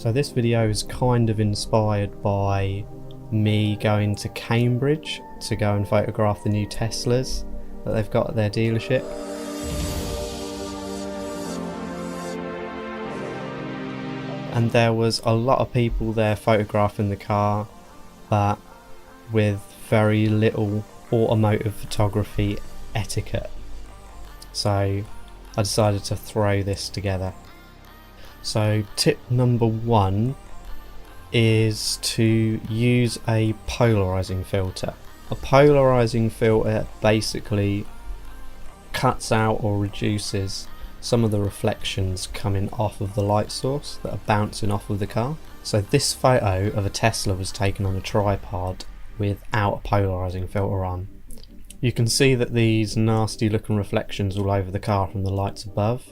So this video is kind of inspired by me going to Cambridge to go and photograph the new Teslas that they've got at their dealership. And there was a lot of people there photographing the car, but with very little automotive photography etiquette. So I decided to throw this together. So tip number 1 is to use a polarizing filter. A polarizing filter basically cuts out or reduces some of the reflections coming off of the light source that are bouncing off of the car. So this photo of a Tesla was taken on a tripod without a polarizing filter on. You can see that these nasty looking reflections all over the car from the lights above.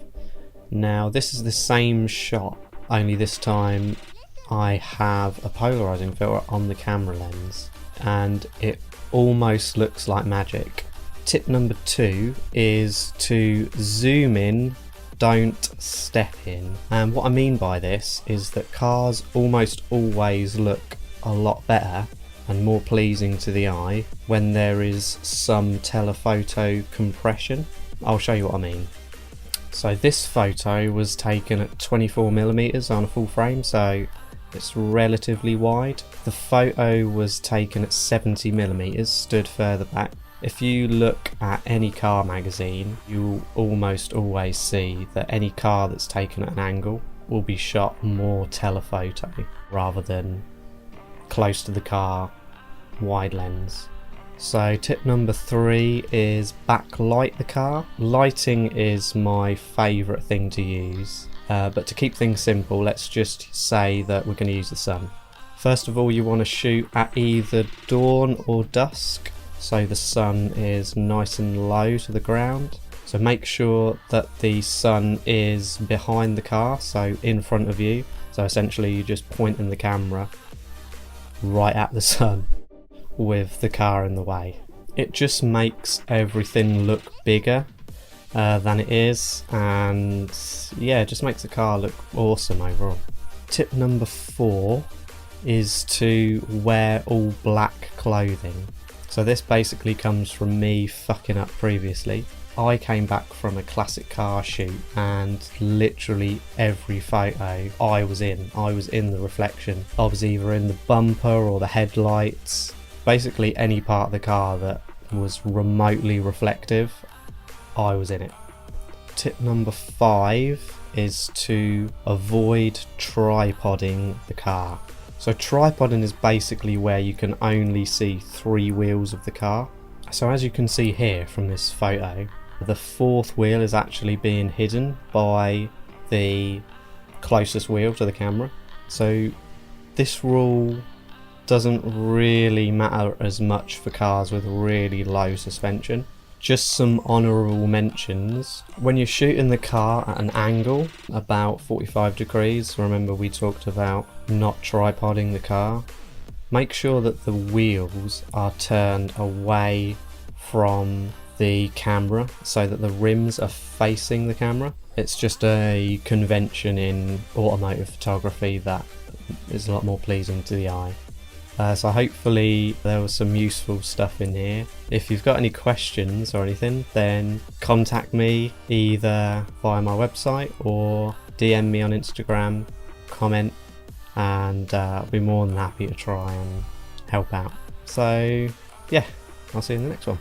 Now this is the same shot, only this time I have a polarizing filter on the camera lens and it almost looks like magic. Tip number 2 is to zoom in, don't step in. And what I mean by this is that cars almost always look a lot better and more pleasing to the eye when there is some telephoto compression. I'll show you what I mean. So this photo was taken at 24mm on a full frame, so it's relatively wide. The photo was taken at 70mm, stood further back. If you look at any car magazine, you'll almost always see that any car that's taken at an angle will be shot more telephoto rather than close to the car, wide lens. So tip number 3 is backlight the car. Lighting is my favourite thing to use, but to keep things simple, let's just say that we're going to use the sun. First of all, you want to shoot at either dawn or dusk, so the sun is nice and low to the ground. So make sure that the sun is behind the car, so in front of you. So essentially you're just pointing the camera right at the sun with the car in the way. It just makes everything look bigger than it is, and yeah, it just makes the car look awesome overall. Tip number 4 is to wear all black clothing. So this basically comes from me fucking up previously. I came back from a classic car shoot and literally every photo I was in the reflection. I was either in the bumper or the headlights. Basically any part of the car that was remotely reflective, I was in it. Tip number 5 is to avoid tripoding the car. So tripoding is basically where you can only see 3 wheels of the car. So as you can see here from this photo, the 4th wheel is actually being hidden by the closest wheel to the camera. So this rule doesn't really matter as much for cars with really low suspension. Just some honourable mentions. When you're shooting the car at an angle about 45 degrees, remember we talked about not tripoding the car, make sure that the wheels are turned away from the camera so that the rims are facing the camera. It's just a convention in automotive photography that is a lot more pleasing to the eye. So hopefully there was some useful stuff in here. If you've got any questions or anything, then contact me either via my website or DM me on Instagram, comment, and I'll be more than happy to try and help out. So yeah, I'll see you in the next one.